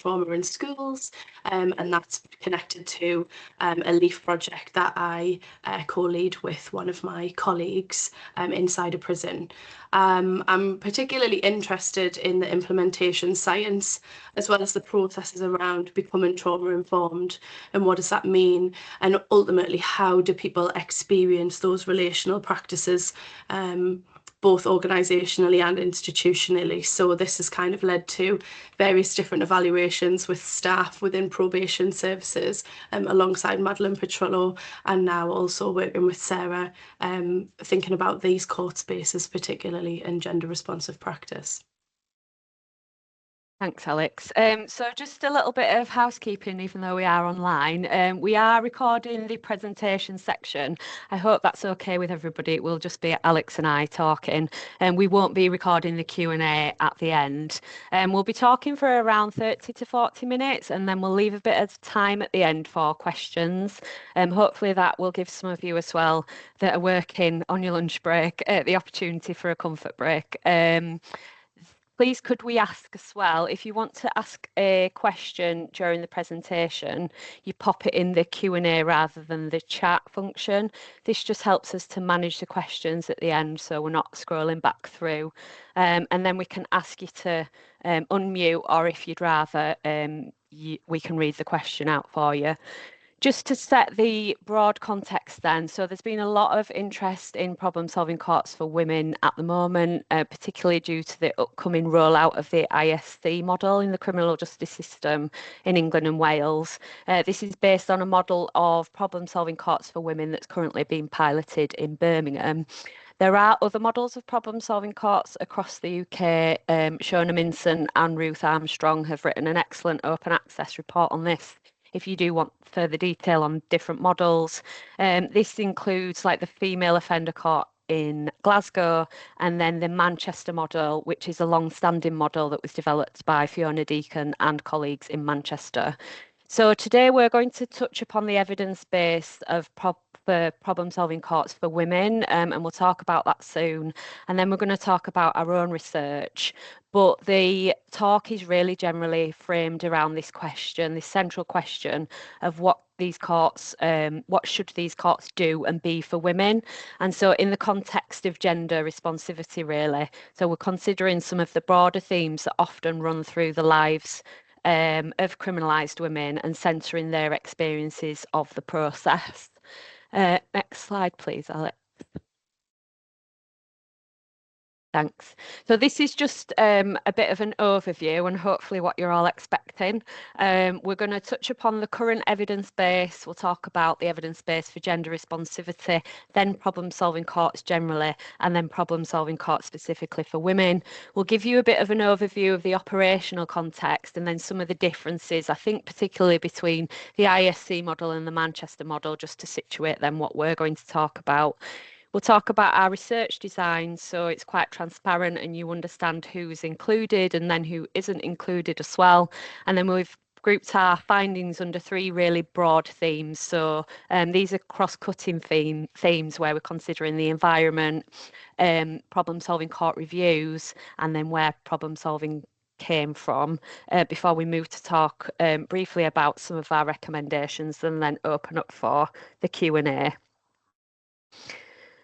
trauma in schools, and that's connected to a LEAF project that I co-lead with one of my colleagues inside a prison. I'm particularly interested in the implementation science as well as the processes around becoming trauma informed, and what does that mean, and ultimately how do people experience those relational practices, both organisationally and institutionally. So this has kind of led to various different evaluations with staff within probation services, alongside Madeline Petrillo, and now also working with Sarah, thinking about these court spaces, particularly in gender responsive practice. Thanks, Alex. So just a little bit of housekeeping, even though we are online. We are recording the presentation section. I hope that's okay with everybody. It will just be Alex and I talking, and we won't be recording the Q&A at the end. We'll be talking for around 30 to 40 minutes, and then we'll leave a bit of time at the end for questions. Hopefully that will give some of you as well that are working on your lunch break the opportunity for a comfort break. Please, could we ask as well, if you want to ask a question during the presentation, you pop it in the Q&A rather than the chat function. This just helps us to manage the questions at the end, so we're not scrolling back through. And then we can ask you to unmute, or if you'd rather, we can read the question out for you. Just to set the broad context then, so there's been a lot of interest in problem-solving courts for women at the moment, particularly due to the upcoming rollout of the ISC model in the criminal justice system in England and Wales. This is based on a model of problem-solving courts for women that's currently being piloted in Birmingham. There are other models of problem-solving courts across the UK. Shona Minson and Ruth Armstrong have written an excellent open access report on this, if you do want further detail on different models. This includes like the female offender court in Glasgow, and then the Manchester model, which is a long-standing model that was developed by Fiona Deacon and colleagues in Manchester. So today we're going to touch upon the evidence base of problem-solving courts for women, and we'll talk about that soon. And then we're going to talk about our own research. But the talk is really generally framed around this question, this central question of what these courts, what should these courts do and be for women? And so in the context of gender responsivity, really. So we're considering some of the broader themes that often run through the lives of criminalised women and centering their experiences of the process. Next slide, please, Alex. Thanks. So this is just a bit of an overview and hopefully what you're all expecting. We're going to touch upon the current evidence base. We'll talk about the evidence base for gender responsivity, then problem-solving courts generally, and then problem-solving courts specifically for women. We'll give you a bit of an overview of the operational context and then some of the differences, I think, particularly between the ISC model and the Manchester model, just to situate them what we're going to talk about. We'll talk about our research design, so it's quite transparent and you understand who's included and then who isn't included as well. And then we've grouped our findings under three really broad themes. So these are cross-cutting themes where we're considering the environment, problem-solving court reviews, and then where problem-solving came from, before we move to talk briefly about some of our recommendations and then open up for the Q&A.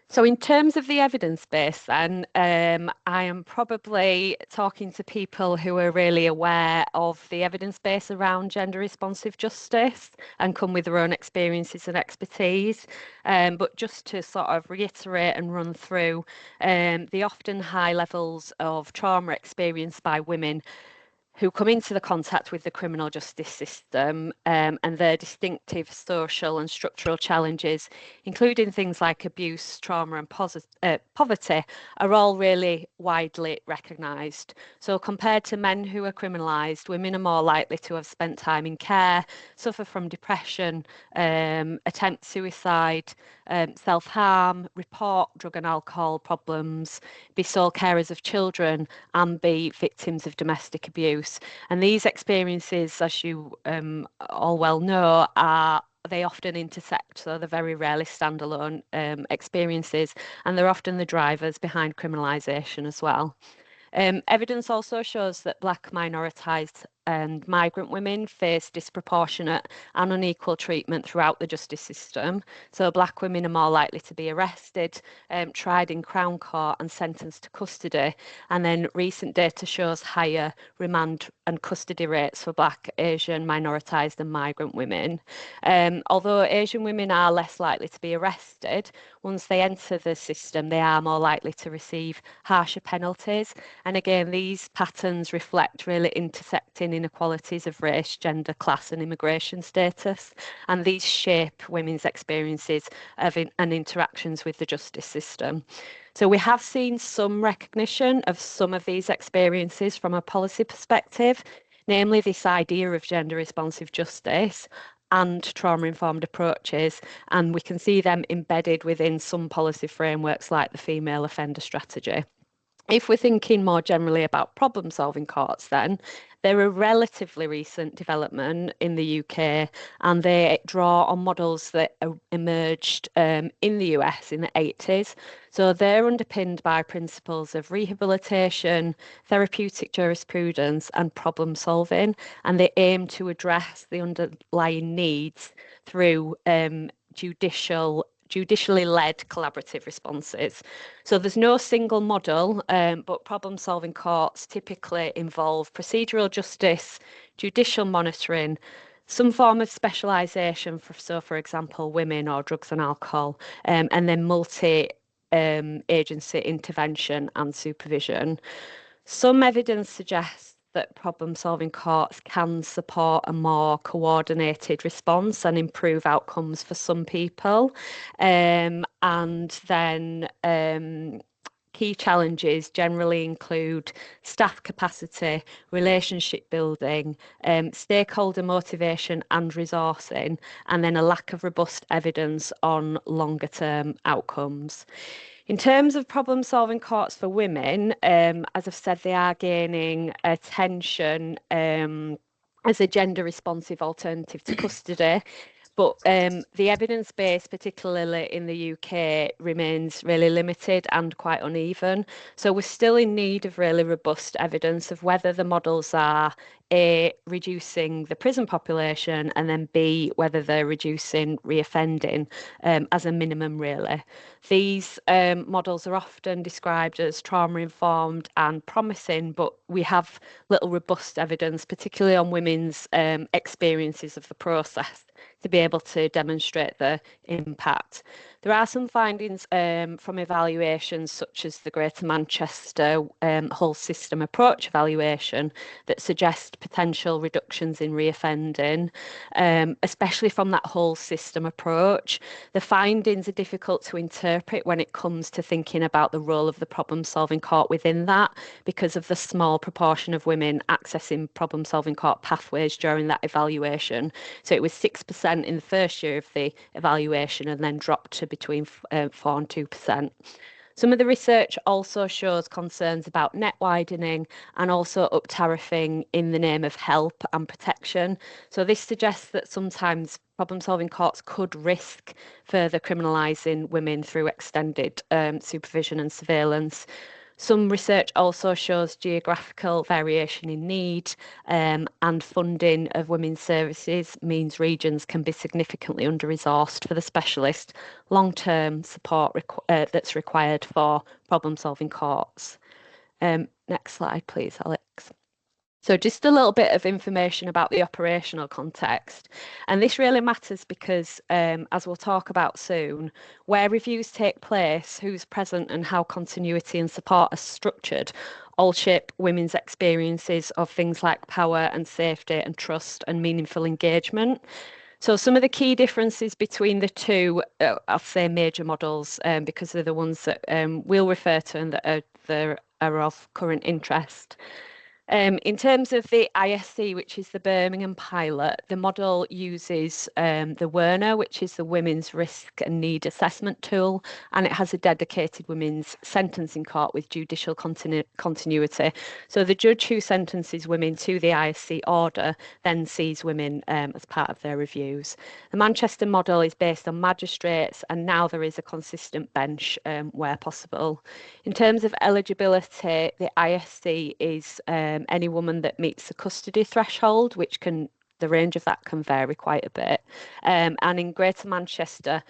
So in terms of the evidence base then, I am probably talking to people who are really aware of the evidence base around gender responsive justice and come with their own experiences and expertise. But just to sort of reiterate and run through the often high levels of trauma experienced by women who come into the contact with the criminal justice system, and their distinctive social and structural challenges, including things like abuse, trauma and poverty, are all really widely recognised. So compared to men who are criminalised, women are more likely to have spent time in care, suffer from depression, attempt suicide, self-harm, report drug and alcohol problems, be sole carers of children, and be victims of domestic abuse. And these experiences, as you all well know, they often intersect, so they're very rarely standalone experiences, and they're often the drivers behind criminalisation as well. Evidence also shows that Black minoritized and migrant women face disproportionate and unequal treatment throughout the justice system. So Black women are more likely to be arrested, tried in Crown Court and sentenced to custody. And then recent data shows higher remand and custody rates for Black, Asian, minoritised and migrant women. Although Asian women are less likely to be arrested, once they enter the system, they are more likely to receive harsher penalties. And again, these patterns reflect really intersecting inequalities of race, gender, class and immigration status. And these shape women's experiences and interactions with the justice system. So we have seen some recognition of some of these experiences from a policy perspective, namely this idea of gender responsive justice and trauma-informed approaches, and we can see them embedded within some policy frameworks like the Female Offender Strategy. If we're thinking more generally about problem-solving courts, then they're a relatively recent development in the UK, and they draw on models that emerged in the US in the 80s. So they're underpinned by principles of rehabilitation, therapeutic jurisprudence, and problem solving, and they aim to address the underlying needs through judicially led collaborative responses. So there's no single model, but problem solving courts typically involve procedural justice, judicial monitoring, some form of specialisation, for example, women or drugs and alcohol, and then multi-agency intervention and supervision. Some evidence suggests that problem-solving courts can support a more coordinated response and improve outcomes for some people. And then key challenges generally include staff capacity, relationship building, stakeholder motivation and resourcing, and then a lack of robust evidence on longer term outcomes. In terms of problem solving courts for women, as I've said, they are gaining attention as a gender responsive alternative to custody. But the evidence base, particularly in the UK, remains really limited and quite uneven. So we're still in need of really robust evidence of whether the models are A, reducing the prison population, and then B, whether they're reducing reoffending as a minimum, really. These models are often described as trauma-informed and promising, but we have little robust evidence, particularly on women's experiences of the process, to be able to demonstrate the impact. There are some findings from evaluations such as the Greater Manchester whole system approach evaluation that suggest potential reductions in reoffending, especially from that whole system approach. The findings are difficult to interpret when it comes to thinking about the role of the problem solving court within that, because of the small proportion of women accessing problem solving court pathways during that evaluation. So it was 6% in the first year of the evaluation and then dropped to between 4 and 2%. Some of the research also shows concerns about net widening and also up-tariffing in the name of help and protection. So this suggests that sometimes problem-solving courts could risk further criminalising women through extended supervision and surveillance. Some research also shows geographical variation in need, and funding of women's services means regions can be significantly under-resourced for the specialist long-term support that's required for problem-solving courts. Next slide, please, Alex. So just a little bit of information about the operational context. And this really matters because, as we'll talk about soon, where reviews take place, who's present and how continuity and support are structured all shape women's experiences of things like power and safety and trust and meaningful engagement. So some of the key differences between the two, I'll say major models, because they're the ones that we'll refer to and that are of current interest. In terms of the ISC, which is the Birmingham pilot, the model uses the WERNA, which is the Women's Risk and Need Assessment Tool, and it has a dedicated women's sentencing court with judicial continuity. So the judge who sentences women to the ISC order then sees women as part of their reviews. The Manchester model is based on magistrates, and now there is a consistent bench where possible. In terms of eligibility, the ISC is any woman that meets the custody threshold, which the range of that can vary quite a bit. And in Greater Manchester,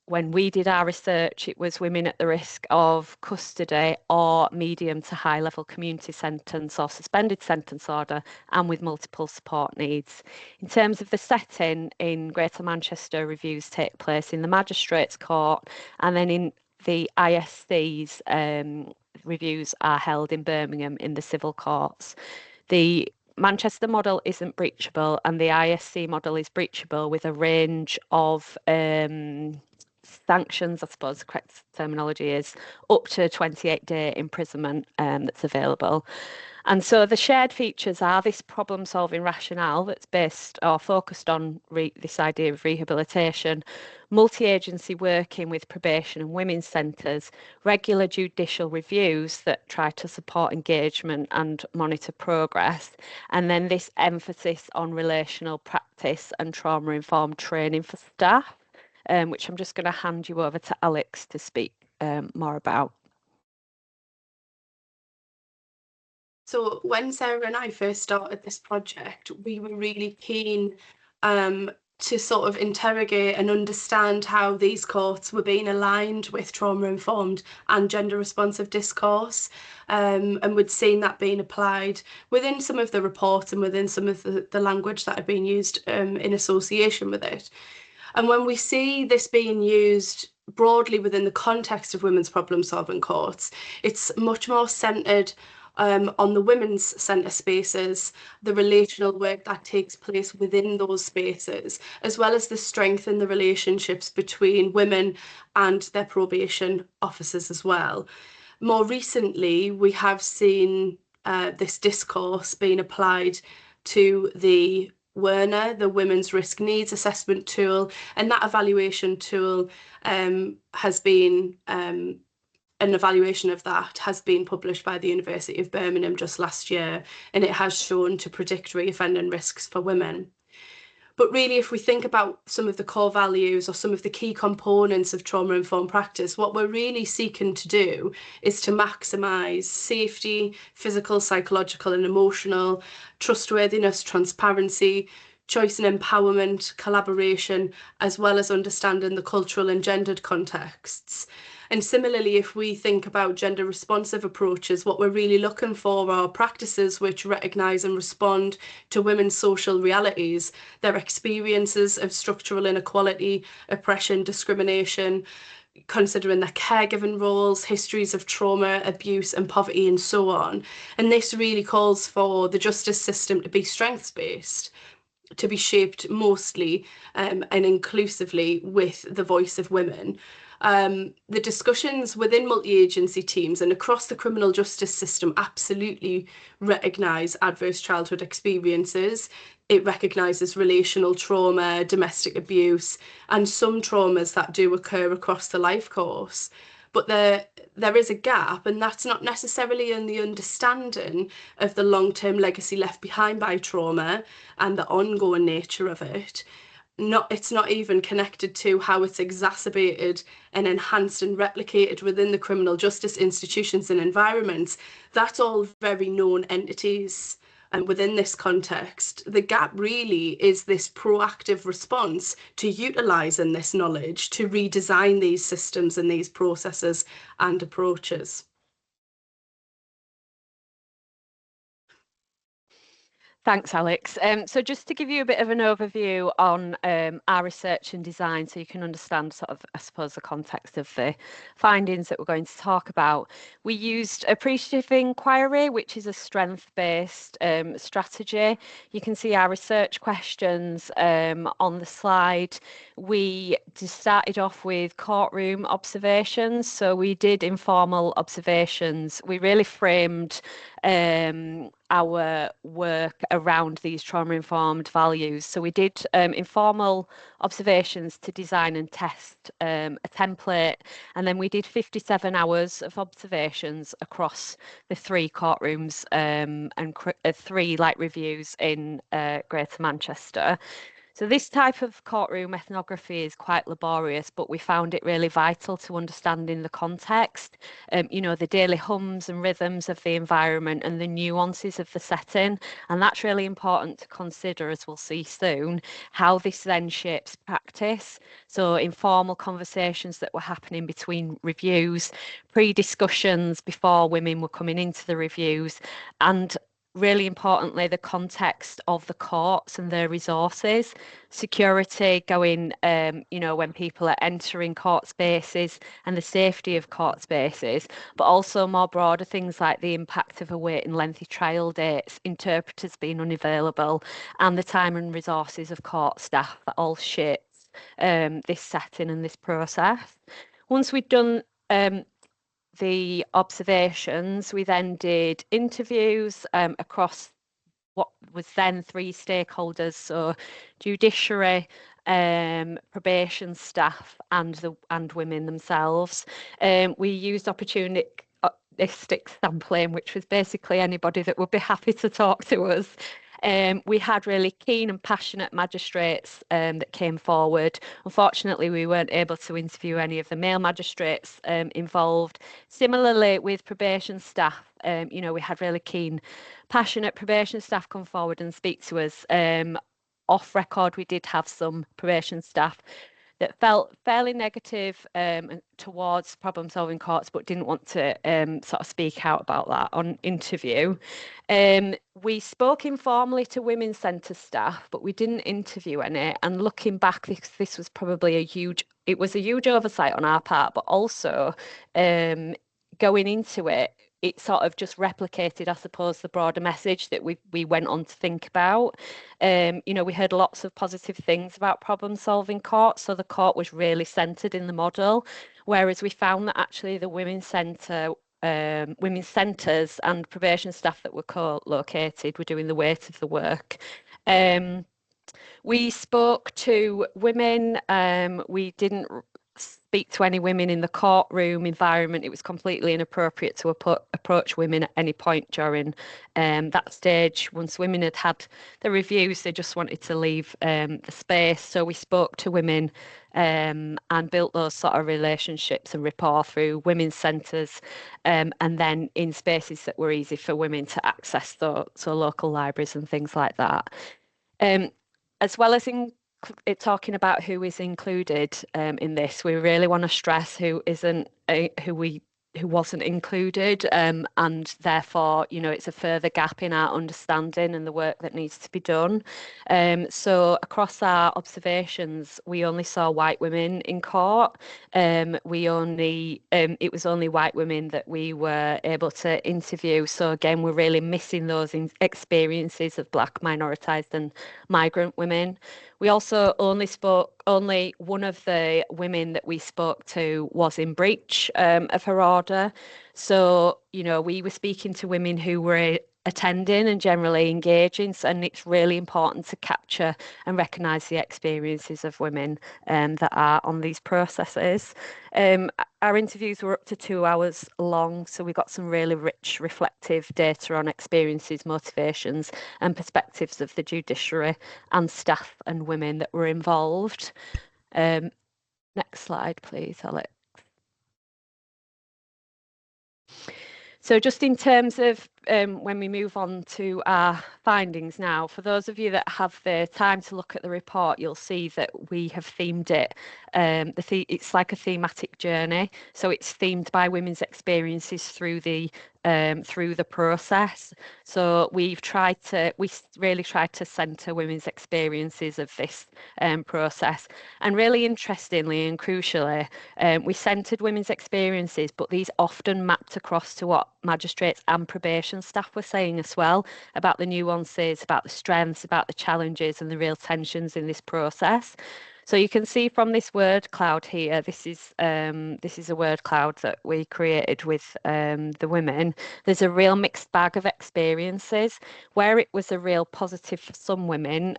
when we did our research, it was women at the risk of custody or medium to high level community sentence or suspended sentence order and with multiple support needs. In terms of the setting, in Greater Manchester, reviews take place in the Magistrates Court, and then in the ISC's reviews are held in Birmingham in the civil courts. The Manchester model isn't breachable, and the ISC model is breachable with a range of sanctions, I suppose the correct terminology is, up to 28-day imprisonment that's available. And so the shared features are this problem-solving rationale that's based or focused on this idea of rehabilitation, multi-agency working with probation and women's centres, regular judicial reviews that try to support engagement and monitor progress, and then this emphasis on relational practice and trauma-informed training for staff, which I'm just going to hand you over to Alex to speak more about. So when Sarah and I first started this project, we were really keen to sort of interrogate and understand how these courts were being aligned with trauma-informed and gender-responsive discourse, and we'd seen that being applied within some of the reports and within some of the language that had been used in association with it. And when we see this being used broadly within the context of women's problem-solving courts, it's much more centred on the women's centre spaces, the relational work that takes place within those spaces, as well as the strength in the relationships between women and their probation officers as well. More recently, we have seen this discourse being applied to the WRNA, the Women's Risk Needs Assessment Tool, and that evaluation tool has been an evaluation of that has been published by the University of Birmingham just last year, and it has shown to predict reoffending risks for women. But really, if we think about some of the core values or some of the key components of trauma-informed practice, what we're really seeking to do is to maximise safety, physical, psychological and emotional, trustworthiness, transparency, choice and empowerment, collaboration, as well as understanding the cultural and gendered contexts. And similarly, if we think about gender responsive approaches, what we're really looking for are practices which recognise and respond to women's social realities, their experiences of structural inequality, oppression, discrimination, considering their caregiving roles, histories of trauma, abuse and poverty and so on. And this really calls for the justice system to be strengths-based, to be shaped mostly and inclusively with the voice of women. The discussions within multi-agency teams and across the criminal justice system absolutely recognise adverse childhood experiences. It recognises relational trauma, domestic abuse, and some traumas that do occur across the life course. But there is a gap, and that's not necessarily in the understanding of the long-term legacy left behind by trauma and the ongoing nature of it. It's not even connected to how it's exacerbated and enhanced and replicated within the criminal justice institutions and environments. That's all very known entities. And within this context, the gap really is this proactive response to utilising this knowledge to redesign these systems and these processes and approaches. Thanks, Alex. So just to give you a bit of an overview on our research and design, so you can understand sort of, I suppose, the context of the findings that we're going to talk about. We used appreciative inquiry, which is a strength-based strategy. You can see our research questions on the slide. We just started off with courtroom observations. So we did informal observations. We really framed our work around these trauma-informed values. So we did informal observations to design and test a template, and then we did 57 hours of observations across the 3 courtrooms and 3 reviews in Greater Manchester. So this type of courtroom ethnography is quite laborious, but we found it really vital to understanding the context, the daily hums and rhythms of the environment and the nuances of the setting. And that's really important to consider, as we'll see soon, how this then shapes practice. So informal conversations that were happening between reviews, pre-discussions before women were coming into the reviews, and really importantly, the context of the courts and their resources, security going, when people are entering court spaces and the safety of court spaces, but also more broader things like the impact of a wait and lengthy trial dates, interpreters being unavailable, and the time and resources of court staff that all shapes this setting and this process. Once we'd done the observations, we then did interviews across what was then 3 stakeholders, so judiciary, probation staff, and women themselves. We used opportunistic sampling, which was basically anybody that would be happy to talk to us. We had really keen and passionate magistrates that came forward. Unfortunately, we weren't able to interview any of the male magistrates involved. Similarly, with probation staff, we had really keen, passionate probation staff come forward and speak to us. Off record, we did have some probation staff that felt fairly negative towards problem solving courts, but didn't want to sort of speak out about that on interview. We spoke informally to women's centre staff, but we didn't interview any. And looking back, this was probably a huge oversight on our part, but also going into it, it sort of just replicated, I suppose, the broader message that we went on to think about. We heard lots of positive things about problem solving courts, so the court was really centred in the model, whereas we found that actually the women's centres and probation staff that were co-located were doing the weight of the work. We spoke to women. We didn't speak to any women in the courtroom environment. It was completely inappropriate to approach women at any point during that stage. Once women had had the reviews, they just wanted to leave the space. So we spoke to women and built those sort of relationships and rapport through women's centres, and then in spaces that were easy for women to access, so local libraries and things like that. As well as talking about who is included in this, we really want to stress who wasn't included, and therefore, it's a further gap in our understanding and the work that needs to be done. So across our observations, we only saw white women in court. It was only white women that we were able to interview. So again, we're really missing those experiences of Black, minoritized and migrant women. We also only one of the women that we spoke to was in breach of her order. So, we were speaking to women who were attending and generally engaging, and it's really important to capture and recognise the experiences of women that are on these processes. Our interviews were up to 2 hours long, so we got some really rich, reflective data on experiences, motivations, and perspectives of the judiciary and staff and women that were involved. Next slide, please, Alex. So just in terms of when we move on to our findings now, for those of you that have the time to look at the report, you'll see that we have themed it. It's like a thematic journey. So it's themed by women's experiences through the process. So we really tried to centre women's experiences of this process. And really interestingly and crucially, we centred women's experiences, but these often mapped across to what magistrates and probation staff were saying as well, about the nuances, about the strengths, about the challenges and the real tensions in this process. So you can see from this word cloud here, this is a word cloud that we created with the women. There's a real mixed bag of experiences where it was a real positive for some women,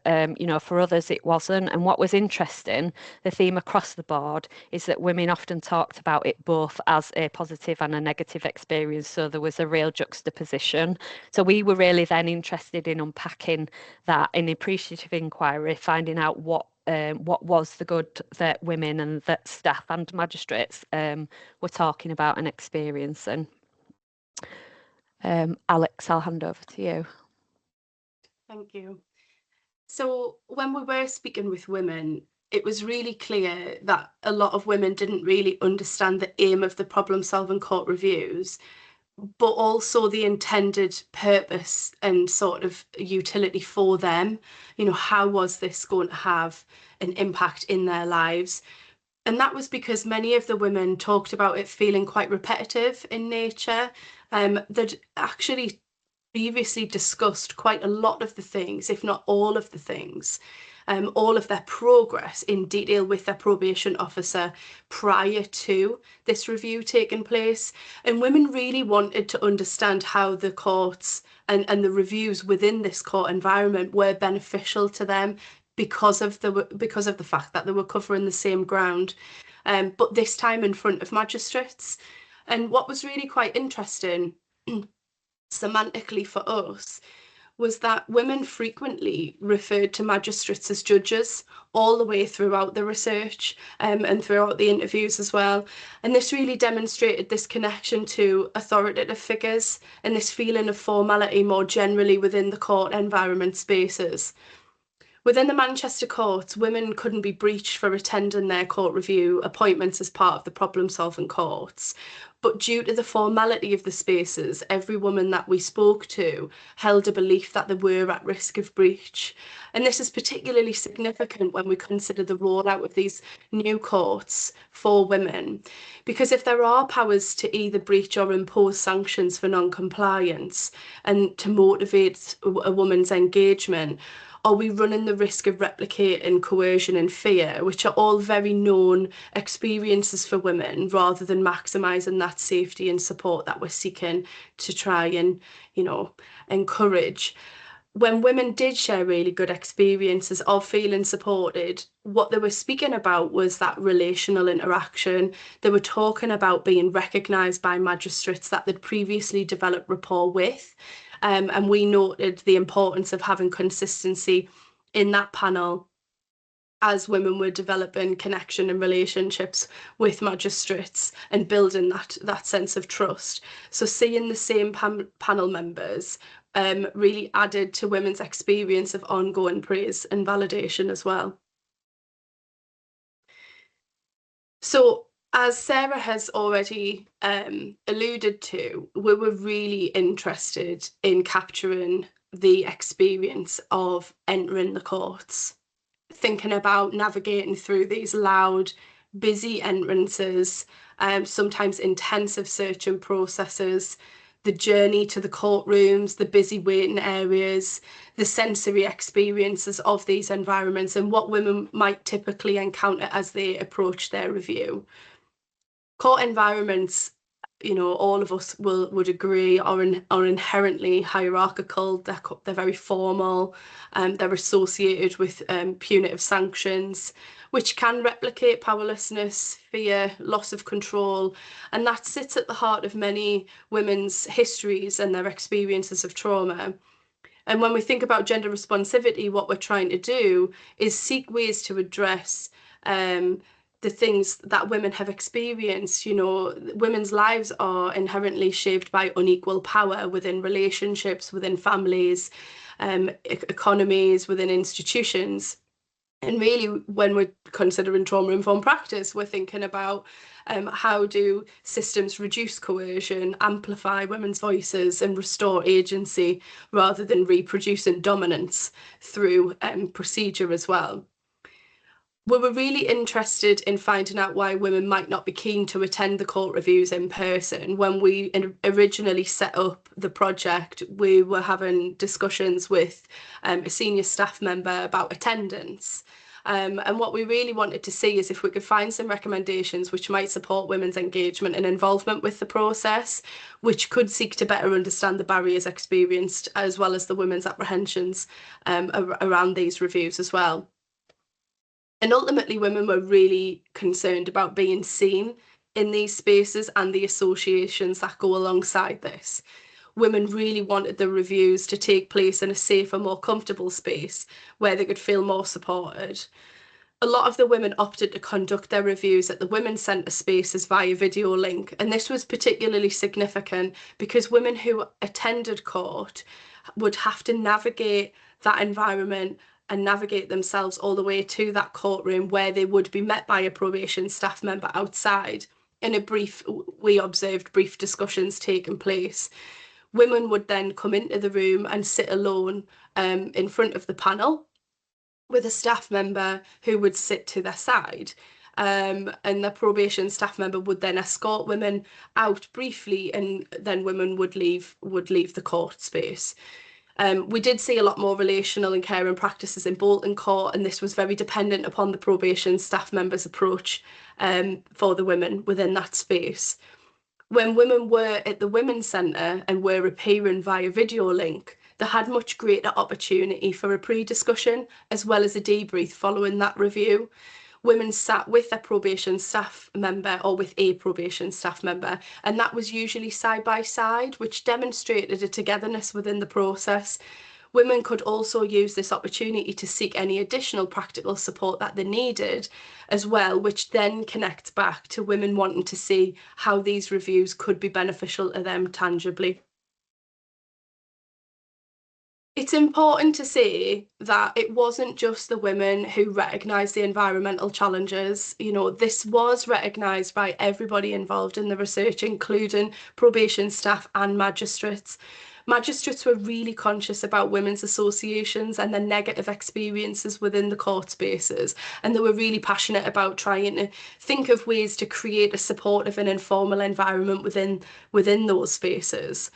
for others it wasn't. And what was interesting, the theme across the board is that women often talked about it both as a positive and a negative experience. So there was a real juxtaposition. So we were really then interested in unpacking that in appreciative inquiry, finding out what was the good that women and that staff and magistrates were talking about and experiencing. Alex, I'll hand over to you. Thank you. So when we were speaking with women, it was really clear that a lot of women didn't really understand the aim of the problem-solving court reviews, but also the intended purpose and sort of utility for them. How was this going to have an impact in their lives? And that was because many of the women talked about it feeling quite repetitive in nature. They'd actually previously discussed quite a lot of the things, if not all of the things, all of their progress in detail with their probation officer prior to this review taking place. And women really wanted to understand how the courts and the reviews within this court environment were beneficial to them because of the fact that they were covering the same ground, but this time in front of magistrates. And what was really quite interesting semantically for us was that women frequently referred to magistrates as judges all the way throughout the research, and throughout the interviews as well. And this really demonstrated this connection to authoritative figures and this feeling of formality more generally within the court environment spaces. Within the Manchester courts, women couldn't be breached for attending their court review appointments as part of the problem-solving courts. But due to the formality of the spaces, every woman that we spoke to held a belief that they were at risk of breach. And this is particularly significant when we consider the rollout of these new courts for women. Because if there are powers to either breach or impose sanctions for non-compliance and to motivate a woman's engagement, are we running the risk of replicating coercion and fear, which are all very known experiences for women, rather than maximising that safety and support that we're seeking to try and, encourage? When women did share really good experiences of feeling supported, what they were speaking about was that relational interaction. They were talking about being recognised by magistrates that they'd previously developed rapport with. And we noted the importance of having consistency in that panel as women were developing connection and relationships with magistrates and building that sense of trust. So seeing the same panel members really added to women's experience of ongoing praise and validation as well. So as Sarah has already alluded to, we were really interested in capturing the experience of entering the courts, thinking about navigating through these loud, busy entrances, sometimes intensive searching processes, the journey to the courtrooms, the busy waiting areas, the sensory experiences of these environments, and what women might typically encounter as they approach their review. Court environments, all of us would agree, are inherently hierarchical. They're very formal, they're associated with punitive sanctions, which can replicate powerlessness, fear, loss of control, and that sits at the heart of many women's histories and their experiences of trauma. And when we think about gender responsivity, what we're trying to do is seek ways to address the things that women have experienced. Women's lives are inherently shaped by unequal power within relationships, within families, economies, within institutions. And really, when we're considering trauma-informed practice, we're thinking about how do systems reduce coercion, amplify women's voices, and restore agency, rather than reproducing dominance through procedure as well. We were really interested in finding out why women might not be keen to attend the court reviews in person. When we originally set up the project, we were having discussions with a senior staff member about attendance. And what we really wanted to see is if we could find some recommendations which might support women's engagement and involvement with the process, which could seek to better understand the barriers experienced as well as the women's apprehensions around these reviews as well. And ultimately, women were really concerned about being seen in these spaces and the associations that go alongside this. Women really wanted the reviews to take place in a safer, more comfortable space where they could feel more supported. A lot of the women opted to conduct their reviews at the Women's Centre spaces via video link, and this was particularly significant because women who attended court would have to navigate that environment and navigate themselves all the way to that courtroom where they would be met by a probation staff member outside. We observed brief discussions taking place. Women would then come into the room and sit alone in front of the panel with a staff member who would sit to their side. And the probation staff member would then escort women out briefly, and then women would leave the court space. We did see a lot more relational and caring practices in Bolton Court, and this was very dependent upon the probation staff member's approach for the women within that space. When women were at the Women's Centre and were appearing via video link, they had much greater opportunity for a pre-discussion as well as a debrief following that review. Women sat with their probation staff member or with a probation staff member, and that was usually side by side, which demonstrated a togetherness within the process. Women could also use this opportunity to seek any additional practical support that they needed as well, which then connects back to women wanting to see how these reviews could be beneficial to them tangibly. It's important to say that it wasn't just the women who recognised the environmental challenges. You know, this was recognised by everybody involved in the research, including probation staff and magistrates. Magistrates were really conscious about women's associations and their negative experiences within the court spaces, and they were really passionate about trying to think of ways to create a supportive and informal environment within those spaces.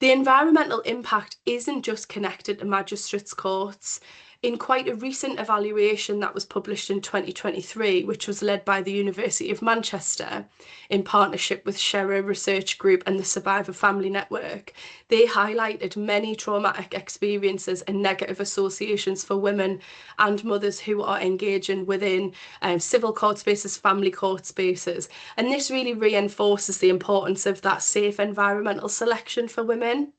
The environmental impact isn't just connected to magistrates' courts. In quite a recent evaluation that was published in 2023, which was led by the University of Manchester in partnership with Shera Research Group and the Survivor Family Network, they highlighted many traumatic experiences and negative associations for women and mothers who are engaging within civil court spaces, family court spaces. And this really reinforces the importance of that safe environmental selection for women.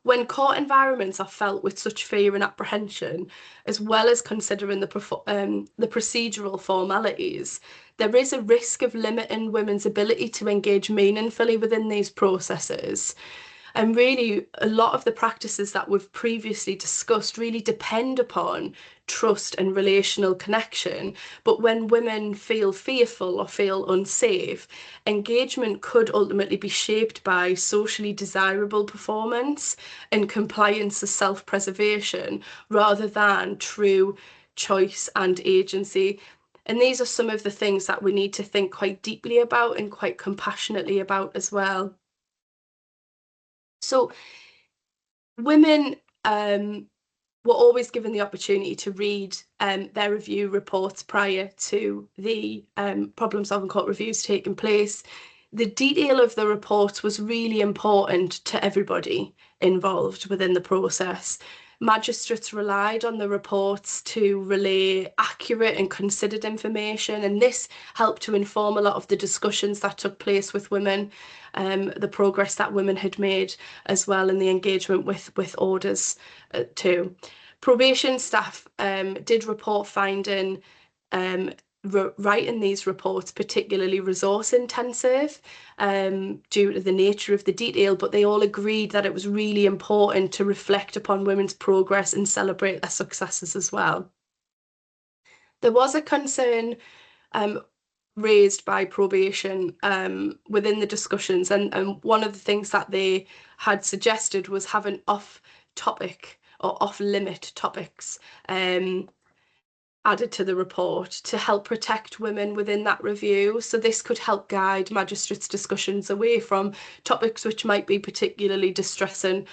When court environments are felt with such fear and apprehension, as well as considering the procedural formalities, there is a risk of limiting women's ability to engage meaningfully within these processes. And really, a lot of the practices that we've previously discussed really depend upon trust and relational connection. But when women feel fearful or feel unsafe, engagement could ultimately be shaped by socially desirable performance and compliance as self-preservation rather than true choice and agency. And these are some of the things that we need to think quite deeply about and quite compassionately about as well. So women were always given the opportunity to read their review reports prior to the problem-solving court reviews taking place. The detail of the reports was really important to everybody involved within the process. Magistrates relied on the reports to relay accurate and considered information, and this helped to inform a lot of the discussions that took place with women, the progress that women had made as well, and the engagement with orders too. Probation staff did report finding writing these reports particularly resource intensive due to the nature of the detail, but they all agreed that it was really important to reflect upon women's progress and celebrate their successes as well. There was a concern raised by probation within the discussions, and one of the things that they had suggested was having off-topic or off-limit topics added to the report to help protect women within that review. So this could help guide magistrates' discussions away from topics which might be particularly distressing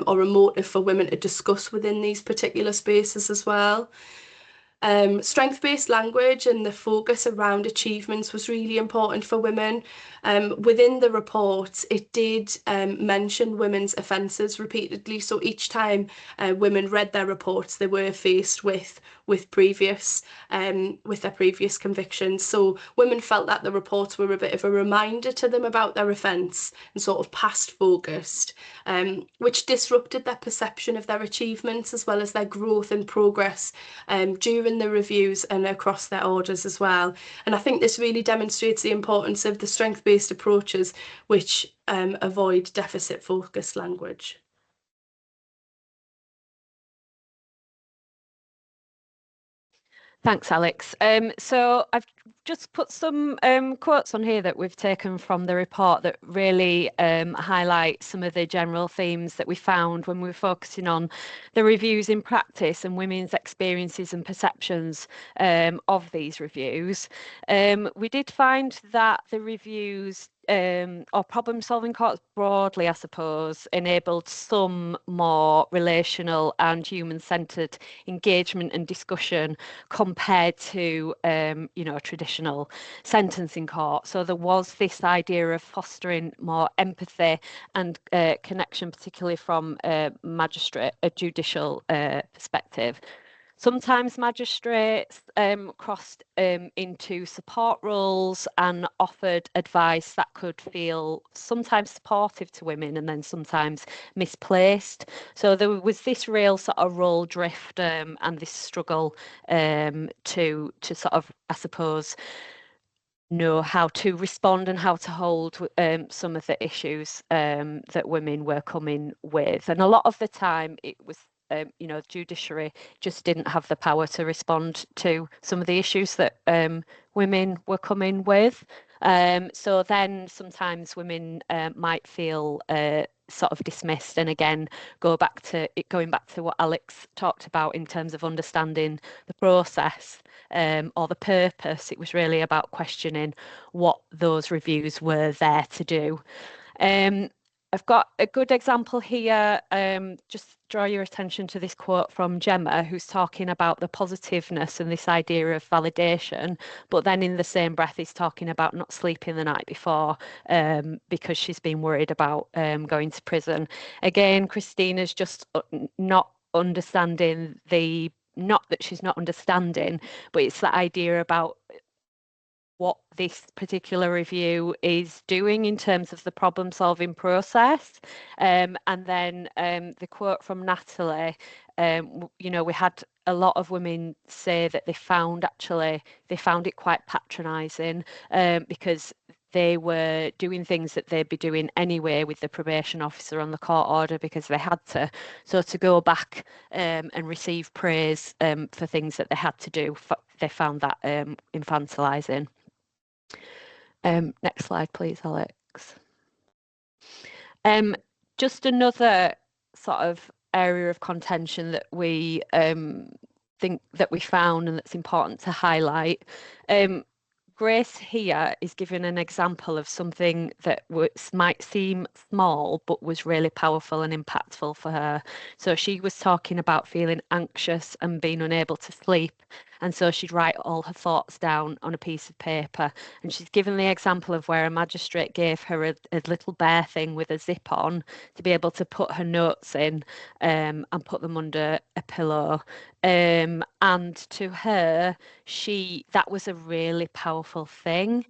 or emotive for women to discuss within these particular spaces as well. Strength-based language and the focus around achievements was really important for women. Within the report, it did mention women's offences repeatedly. So each time women read their reports, they were faced with their previous convictions. So women felt that the reports were a bit of a reminder to them about their offence and sort of past focused, which disrupted their perception of their achievements as well as their growth and progress during the reviews and across their orders as well. And I think this really demonstrates the importance of the strength-based approaches which avoid deficit-focused language. Thanks, Alex. So I've just put some quotes on here that we've taken from the report that really highlight some of the general themes that we found when we were focusing on the reviews in practice and women's experiences and perceptions of these reviews. We did find that the reviews or problem-solving courts broadly, I suppose, enabled some more relational and human-centered engagement and discussion compared to, traditional sentencing court. So there was this idea of fostering more empathy and connection, particularly from a judicial perspective. Sometimes magistrates crossed into support roles and offered advice that could feel sometimes supportive to women and then sometimes misplaced. So there was this real sort of role drift and this struggle to sort of, I suppose, know how to respond and how to hold some of the issues that women were coming with. And a lot of the time it was the judiciary just didn't have the power to respond to some of the issues that women were coming with. So then sometimes women might feel sort of dismissed, and again going back to what Alex talked about in terms of understanding the process or the purpose. It was really about questioning what those reviews were there to do. I've got a good example here. Just draw your attention to this quote from Gemma, who's talking about the positiveness and this idea of validation, but then in the same breath is talking about not sleeping the night before because she's been worried about going to prison. Again, Christina's just not understanding not that she's not understanding, but it's that idea about what this particular review is doing in terms of the problem solving process. And then the quote from Natalie, we had a lot of women say that they found it quite patronising because they were doing things that they'd be doing anyway with the probation officer on the court order because they had to. So to go back and receive praise for things that they had to do, they found that infantilizing. Next slide, please, Alex. Just another sort of area of contention that we think that we found and that's important to highlight. Grace here is giving an example of something that might seem small, but was really powerful and impactful for her. So she was talking about feeling anxious and being unable to sleep. And so she'd write all her thoughts down on a piece of paper. And she's given the example of where a magistrate gave her a little bear thing with a zip on to be able to put her notes in and put them under a pillow. And to her, that was a really powerful thing.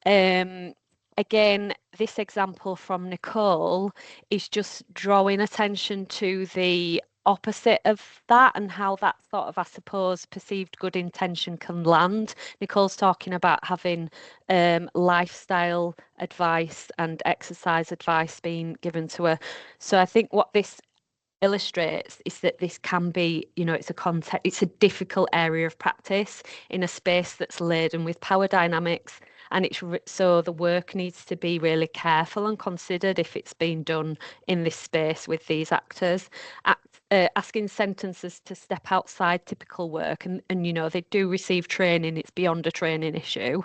Again, this example from Nicole is just drawing attention to the opposite of that and how that sort of, I suppose, perceived good intention can land. Nicole's talking about having lifestyle advice and exercise advice being given to her. So I think what this illustrates is that this can be, it's a difficult area of practice in a space that's laden with power dynamics, and so the work needs to be really careful and considered if it's being done in this space with these actors. Asking sentencers to step outside typical work and they do receive training, it's beyond a training issue.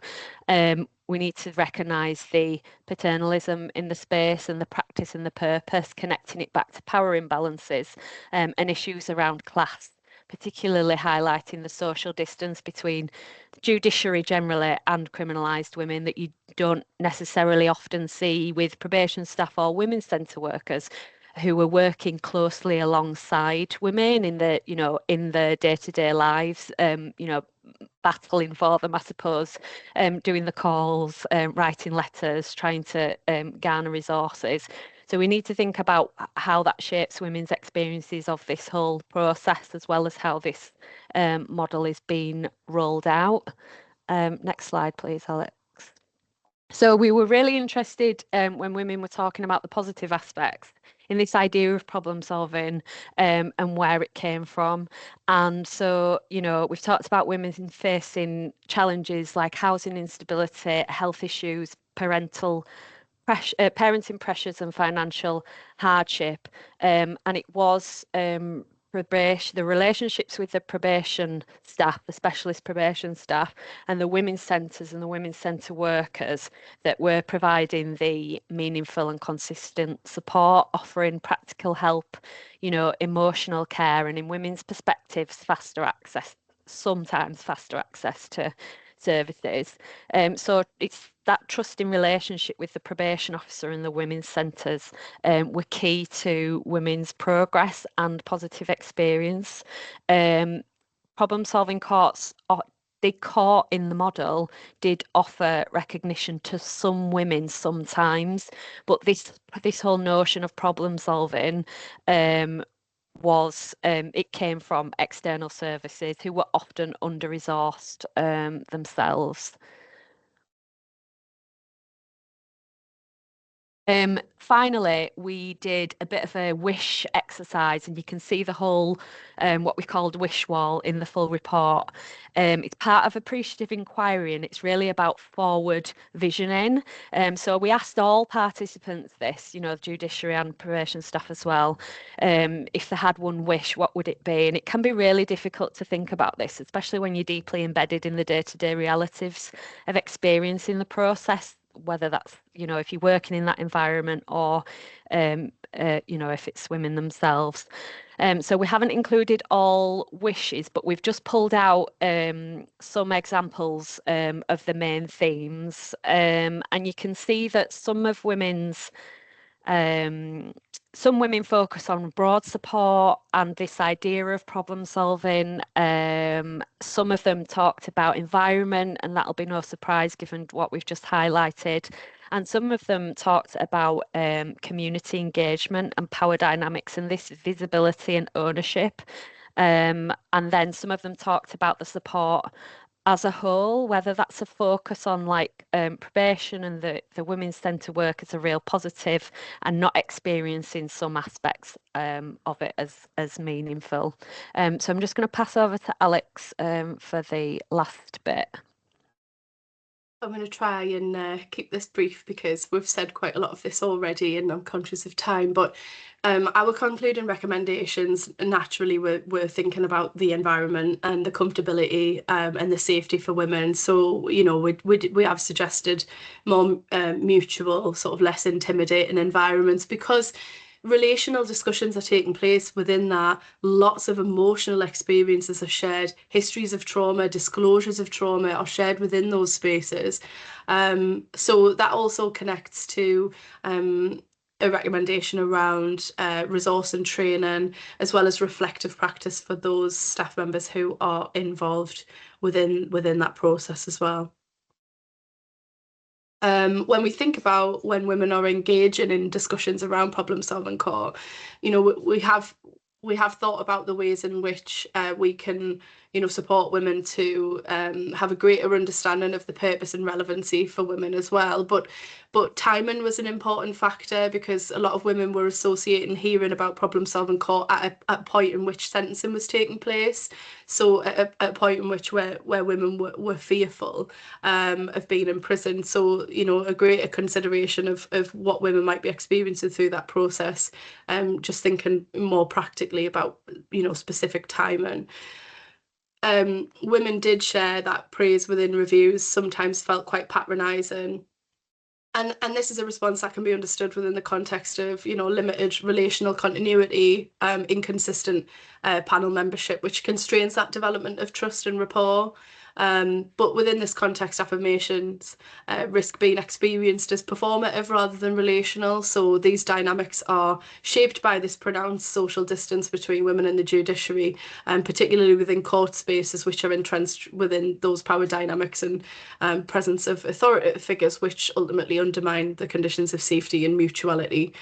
We need to recognise the paternalism in the space and the practice and the purpose, connecting it back to power imbalances and issues around class particularly highlighting the social distance between the judiciary generally and criminalised women that you don't necessarily often see with probation staff or women's centre workers who are working closely alongside women in the, in their day-to-day lives, battling for them, I suppose, doing the calls, writing letters, trying to garner resources. So we need to think about how that shapes women's experiences of this whole process, as well as how this model is being rolled out. Next slide, please, Alex. So we were really interested when women were talking about the positive aspects in this idea of problem solving and where it came from. And so, we've talked about women facing challenges like housing instability, health issues, parenting pressures and financial hardship. And it was probation, the relationships with the probation staff, the specialist probation staff, and the women's centres and the women's centre workers that were providing the meaningful and consistent support, offering practical help, emotional care, and in women's perspectives, sometimes faster access to services. So it's that trusting relationship with the probation officer and the women's centres were key to women's progress and positive experience. Problem solving courts, the court in the model did offer recognition to some women sometimes, but this whole notion of problem solving it came from external services who were often under-resourced themselves. Finally, we did a bit of a wish exercise, and you can see the whole what we called wish wall in the full report. It's part of appreciative inquiry, and it's really about forward visioning. So we asked all participants this, the judiciary and probation staff as well, if they had one wish, what would it be? And it can be really difficult to think about this, especially when you're deeply embedded in the day-to-day realities of experiencing the process, whether that's, if you're working in that environment or, if it's women themselves. So we haven't included all wishes, but we've just pulled out some examples of the main themes. And you can see that some women focus on broad support and this idea of problem solving. Some of them talked about environment, and that'll be no surprise given what we've just highlighted. And some of them talked about community engagement and power dynamics and this visibility and ownership. And then some of them talked about the support as a whole, whether that's a focus on probation and the women's centre work as a real positive and not experiencing some aspects of it as meaningful. So I'm just going to pass over to Alex for the last bit. I'm going to try and keep this brief because we've said quite a lot of this already and I'm conscious of time, but our concluding recommendations naturally we're thinking about the environment and the comfortability and the safety for women. So, we have suggested more mutual, sort of less intimidating environments, because relational discussions are taking place within that. Lots of emotional experiences are shared. Histories of trauma, disclosures of trauma are shared within those spaces. So that also connects to a recommendation around resource and training, as well as reflective practice for those staff members who are involved within that process as well. When we think about when women are engaging in discussions around problem solving core, we have thought about the ways in which we can, support women to have a greater understanding of the purpose and relevancy for women as well. But timing was an important factor, because a lot of women were associating hearing about problem solving court at a point in which sentencing was taking place. So at a point in which where women were fearful of being in prison. So, a greater consideration of what women might be experiencing through that process. Just thinking more practically about, specific timing. Women did share that praise within reviews sometimes felt quite patronising. And this is a response that can be understood within the context of, you know, limited relational continuity, inconsistent panel membership, which constrains that development of trust and rapport. But within this context, affirmations risk being experienced as performative rather than relational. So these dynamics are shaped by this pronounced social distance between women and the judiciary, and particularly within court spaces, which are entrenched within those power dynamics and presence of authoritative figures, which ultimately undermine the conditions of safety and mutuality.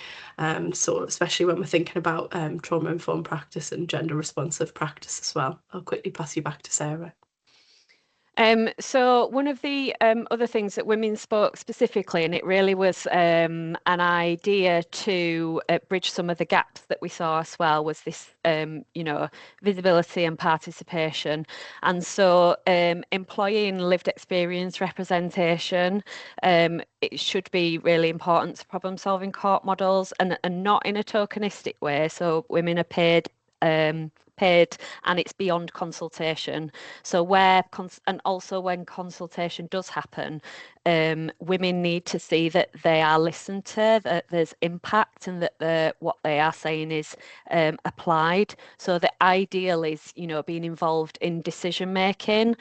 So especially when we're thinking about trauma-informed practice and gender-responsive practice as well. I'll quickly pass you back to Sarah. So one of the other things that Women spoke specifically, and it really was an idea to bridge some of the gaps that we saw as well, was this, you know, visibility and participation. And so employing lived experience representation, it should be really important to problem solving court models, and not in a tokenistic way. So women are paid and it's beyond consultation. So and also when consultation does happen, women need to see that they are listened to, that there's impact, and that what they are saying is applied. So the ideal is, you know, being involved in decision making.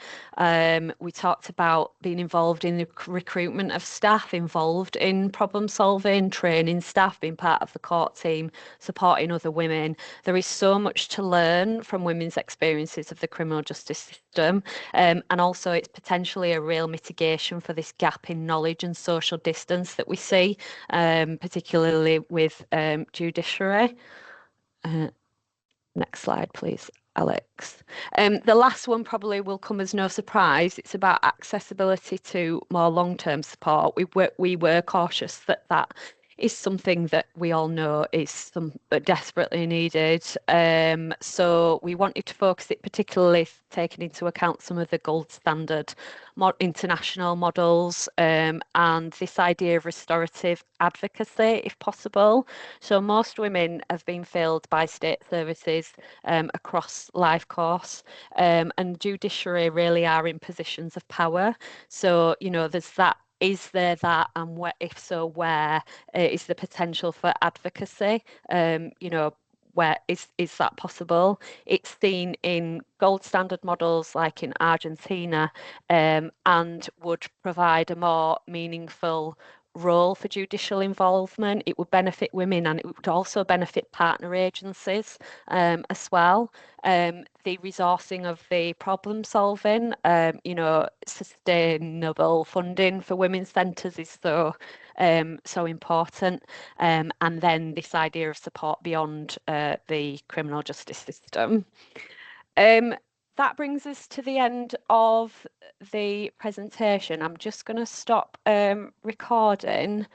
We talked about being involved in the recruitment of staff, involved in problem solving, training staff, being part of the court team, supporting other women. There is so much to learn from women's experiences of the criminal justice system, and also it's potentially a real mitigation for this gap in knowledge and social distance that we see, particularly with judiciary. Next slide, please, Alex. The last one probably will come as no surprise. It's about accessibility to more long-term support. We were cautious that that is something that we all know is desperately needed. So we wanted to focus it particularly taking into account some of the gold standard international models, and this idea of restorative advocacy, if possible. So most women have been failed by state services across life course, and judiciary really are in positions of power. So, you know, there's that. Is there that, and if so, where is the potential for advocacy? You know, where is that possible? It's seen in gold standard models like in Argentina, and would provide a more meaningful role for judicial involvement. It would benefit women, and it would also benefit partner agencies as well. The resourcing of the problem solving, you know, sustainable funding for women's centres is so important. And then this idea of support beyond the criminal justice system. That brings us to the end of the presentation. I'm just going to stop recording